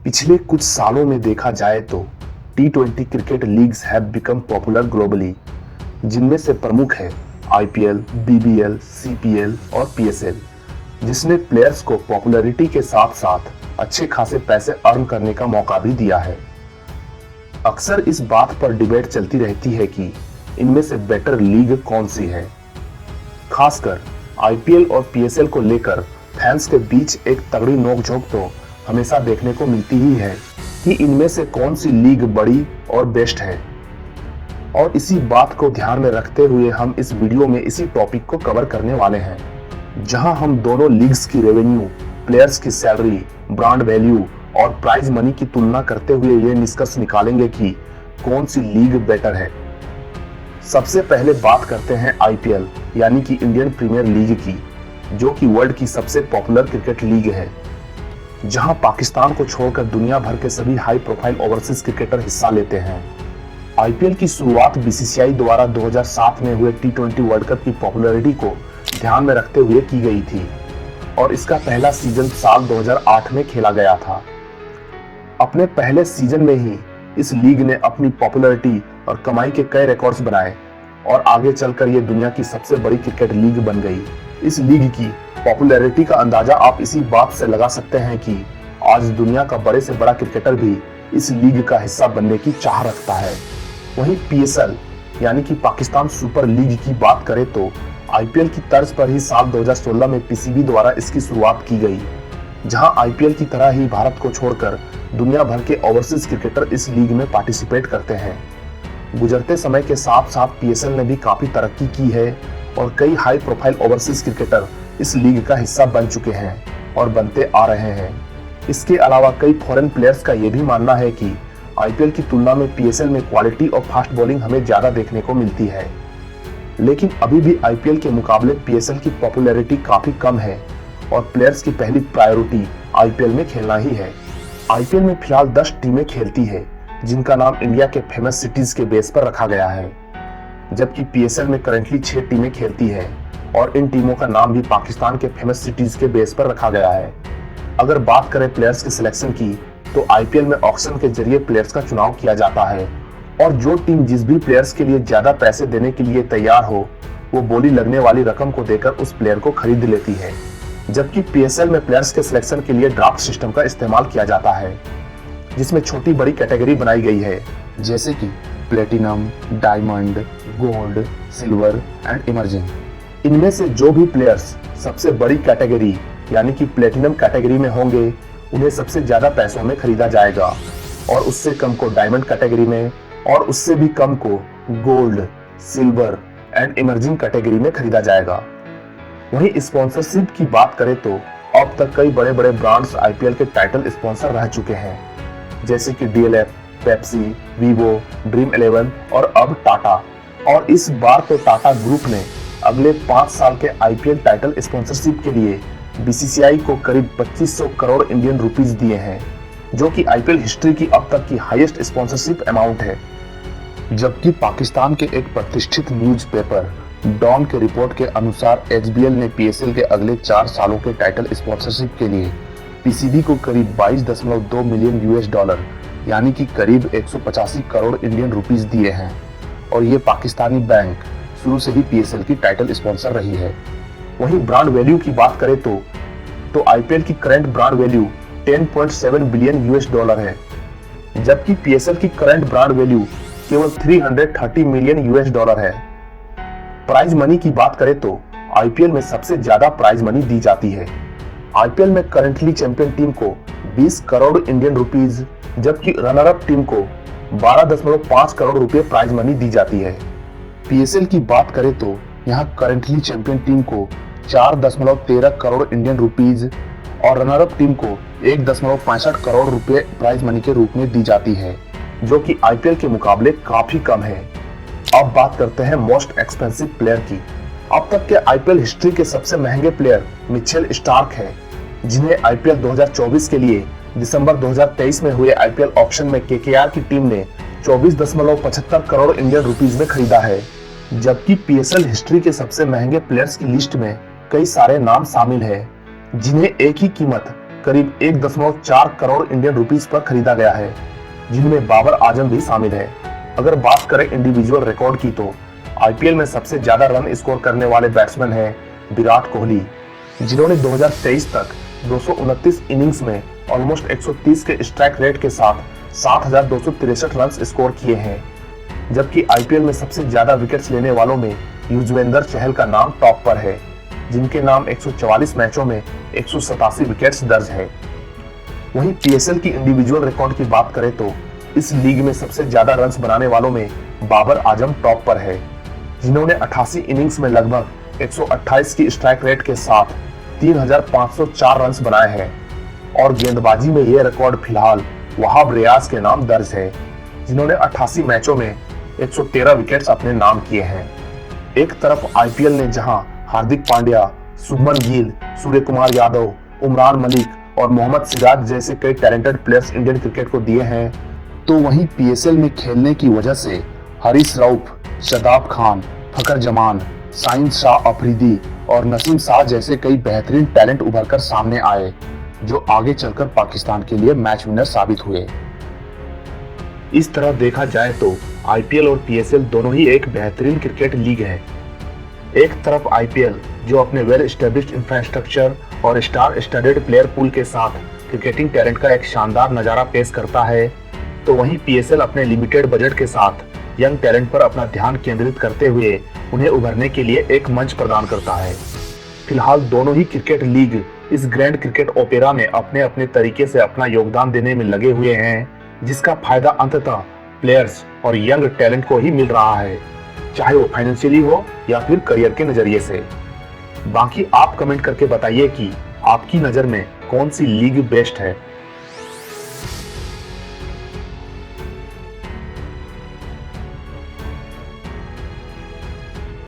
पिछले कुछ सालों में देखा जाए तो T20 cricket leagues have become popular globally, जिनमें से प्रमुख है आईपीएल, बीबीएल, सीपीएल और पीएसएल, जिसने प्लेयर्स को पॉपुलैरिटी के साथ साथ अच्छे खासे पैसे अर्न करने का मौका भी दिया है। अक्सर इस बात पर डिबेट चलती रहती है कि इनमें से बेटर लीग कौन सी है। खासकर आईपीएल और पीएसएल को लेकर फैंस के बीच एक तगड़ी नोकझोंक तो हमेशा देखने को मिलती ही है कि इनमें से कौन सी लीग बड़ी और बेस्ट है। और इसी बात को ध्यान में रखते हुए हम इस वीडियो में इसी टॉपिक को कवर करने वाले हैं, जहां हम दोनों लीग्स की रेवेन्यू, प्लेयर्स की सैलरी, ब्रांड वैल्यू और प्राइज मनी की तुलना करते हुए ये निष्कर्ष निकालेंगे कि कौन सी लीग बेटर है। सबसे पहले बात करते हैं आईपीएल यानी कि इंडियन प्रीमियर लीग की, जो कि वर्ल्ड की सबसे पॉपुलर क्रिकेट लीग है, जहां पाकिस्तान को छोड़कर दुनिया भर के सभी हाई प्रोफाइल ओवरसीज क्रिकेटर हिस्सा लेते हैं। आईपीएल की शुरुआत बीसीसीआई द्वारा 2007 में हुए टी20 वर्ल्ड कप की पॉपुलैरिटी को ध्यान में रखते हुए की गई थी और इसका पहला सीजन साल 2008 में खेला गया था। अपने पहले सीजन में ही इस लीग ने अपनी पॉपुलैरिटी और कमाई के कई रिकॉर्ड्स बनाए और आगे चलकर ये दुनिया की सबसे बड़ी क्रिकेट लीग बन गई। इस लीग की पॉपुलैरिटी का अंदाजा आप इसी बात से लगा सकते हैं कि आज दुनिया का बड़े से बड़ा क्रिकेटर भी इस लीग का हिस्सा बनने की चाह रखता है। वहीं पीएसएल यानी कि पाकिस्तान सुपर लीग की बात करें तो आईपीएल की तर्ज पर ही साल 2016 में पीसीबी द्वारा इसकी शुरुआत की गई, जहां आईपीएल की तरह ही भारत को छोड़कर दुनिया भर के ओवरसीज क्रिकेटर इस लीग में पार्टिसिपेट करते हैं। गुजरते समय के साथ साथ पीएसएल ने भी काफी तरक्की की है और कई हाई प्रोफाइल ओवरसीज क्रिकेटर इस लीग का हिस्सा बन चुके हैं और बनते आ रहे हैं। इसके अलावा कई फॉरेन प्लेयर्स का यह भी मानना है कि आईपीएल की तुलना में पीएसएल में क्वालिटी और फास्ट बॉलिंग हमें ज्यादा देखने को मिलती है, लेकिन अभी भी आईपीएल के मुकाबले पीएसएल की पॉपुलैरिटी काफी कम है और प्लेयर्स की पहली प्रायोरिटी आईपीएल में खेलना ही है। आईपीएल में फिलहाल 10 टीमें खेलती है, जिनका नाम इंडिया के फेमस सिटीज के बेस पर रखा गया है, जबकि पीएसएल में करंटली 6 टीमें खेलती है और इन टीमों का नाम भी पाकिस्तान के फेमस सिटीज के बेस पर रखा गया है। अगर बात करें प्लेयर्स के सिलेक्शन की तो आईपीएल में ऑक्शन के जरिए प्लेयर्स का चुनाव किया जाता है और जो टीम जिस भी प्लेयर्स के लिए ज्यादा पैसे देने के लिए तैयार हो वो बोली लगने वाली रकम को देकर उस प्लेयर को खरीद लेती है। जबकि पीएसएल में प्लेयर्स के सिलेक्शन के लिए ड्राफ्ट सिस्टम का इस्तेमाल किया जाता है, जिसमें छोटी बड़ी कैटेगरी बनाई गई है, जैसे कि platinum, diamond, gold, silver and emerging. इनमें से जो भी प्लेयर्स सबसे बड़ी कैटेगरी यानी कि प्लेटिनम कैटेगरी में होंगे उन्हें सबसे ज्यादा पैसों में खरीदा जाएगा और उससे कम को डायमंड कैटेगरी में और उससे भी कम को gold, silver and emerging category में खरीदा जाएगा। वहीं स्पॉन्सरशिप की बात करें तो अब तक कई बड़े बड़े ब्रांड्स आईपीएल के टाइटल स्पॉन्सर रह चुके हैं, जैसे कि डीएलएफ, पेप्सी, वीवो, ड्रीम 11 और अब टाटा। और इस बार तो टाटा ग्रुप ने अगले 5 साल के आईपीएल टाइटल स्पॉन्सरशिप के लिए बीसीसीआई को करीब 2500 करोड़ इंडियन रुपीस दिए हैं, जो कि आईपीएल हिस्ट्री की अब तक की हाईएस्ट स्पॉन्सरशिप अमाउंट है। जबकि पाकिस्तान के एक प्रतिष्ठित न्यूज़पेपर डॉन के रिपोर्ट के अनुसार एचबीएल ने पीएसएल के अगले 4 सालों के टाइटल स्पॉन्सरशिप के लिए पीसीबी को करीब 22.2 मिलियन यूएस डॉलर यानी कि करीब 185 करोड़ इंडियन रुपीस दिए हैं और ये पाकिस्तानी बैंक शुरू से ही पीएसएल की टाइटल स्पॉन्सर रही है। वहीं ब्रांड वैल्यू की बात करें तो आईपीएल की current brand value 10.7 billion US dollar है, जबकि पीएसएल की करंट ब्रांड वैल्यू केवल 330 मिलियन यूएस डॉलर है। प्राइज मनी की बात करें तो आईपीएल में सबसे ज्यादा प्राइज मनी दी जाती है। आईपीएल में करंटली चैंपियन टीम को 20 करोड़ इंडियन रुपीस, जबकि रनर अप टीम को 12.5 करोड़ रुपए प्राइज मनी दी जाती है। पीएसएल की बात करें तो यहाँ करंटली चैंपियन टीम को 4.13 करोड़ इंडियन रुपीस और रनर अप टीम को 1.65 करोड़ रुपए प्राइज मनी के रूप में दी जाती है, जो कि आईपीएल के मुकाबले काफी कम है। अब बात करते हैं मोस्ट एक्सपेंसिव प्लेयर की। अब तक के आईपीएल हिस्ट्री के सबसे महंगे प्लेयर मिचेल स्टार्क है, जिन्हें आईपीएल 2024 के लिए दिसंबर 2023 में हुए आईपीएल ऑक्शन में केकेआर की टीम ने 24.75 करोड़ इंडियन रुपीस में खरीदा है। जबकि पीएसएल हिस्ट्री के सबसे महंगे प्लेयर्स की लिस्ट में कई सारे नाम शामिल हैं, जिन्हें एक ही कीमत करीब 1.4 करोड़ इंडियन रुपीस पर खरीदा गया है, जिनमें बाबर आजम भी शामिल है। अगर बात करें इंडिविजुअल रिकॉर्ड की तो आईपीएल में सबसे ज्यादा रन स्कोर करने वाले बैट्समैन हैं विराट कोहली, जिन्होंने 2023 तक 229 इनिंग्स में ऑलमोस्ट 130 के स्ट्राइक रेट के साथ 7,263 रन स्कोर किए हैं। जबकि आईपीएल में सबसे ज्यादा विकेट्स लेने वालों में युजवेंद्र चहल का नाम टॉप पर है, जिनके नाम 144 मैचों में 187 विकेट्स दर्ज है। वहीं पीएसएल की इंडिविजुअल रिकॉर्ड की बात करें तो इस लीग में सबसे ज्यादा रन्स बनाने वालों में बाबर आजम टॉप पर है, जिन्होंने 88 इनिंग्स में लगभग 128 की स्ट्राइक रेट के साथ 3,504 रन्स बनाए हैं। और गेंदबाजी में यह रिकॉर्ड फिलहाल वहाब रियाज के नाम दर्ज है, जिन्होंने 88 मैचों में 113 विकेट्स अपने नाम किए हैं। एक तरफ आईपीएल ने जहां हार्दिक पांड्या, शुभमन गिल, सूर्य कुमार यादव, उमरान मलिक और मोहम्मद सिराज जैसे कई टैलेंटेड प्लेयर्स इंडियन क्रिकेट को दिए हैं, तो वहीं पीएसएल में खेलने की वजह से हारिस रऊफ, शादाब खान, फखर जमान, शाहीन शाह अफरीदी और नसीम शाह जैसे कई बेहतरीन टैलेंट उभर कर सामने आए, जो आगे चलकर पाकिस्तान के लिए मैच विनर साबित हुए। इस तरह देखा जाए तो आईपीएल और पीएसएल दोनों ही एक बेहतरीन क्रिकेट लीग है। एक तरफ आईपीएल जो अपने वेल एस्टेब्लिश्ड इंफ्रास्ट्रक्चर और स्टार स्टडेड प्लेयर पूल के साथ क्रिकेटिंग टैलेंट का एक शानदार नजारा पेश करता है, तो वहीं पीएसएल अपने लिमिटेड बजट के साथ यंग टैलेंट पर अपना ध्यान केंद्रित करते हुए उन्हें उभरने के लिए एक मंच प्रदान करता है। फिलहाल दोनों ही क्रिकेट लीग इस ग्रैंड क्रिकेट ओपेरा में अपने अपने तरीके से अपना योगदान देने में लगे हुए हैं, जिसका फायदा अंततः प्लेयर्स और यंग टैलेंट को ही मिल रहा है, चाहे वो फाइनेंशियली हो या फिर करियर के नजरिए से। बाकी आप कमेंट करके बताइए कि आपकी नजर में कौन सी लीग बेस्ट है।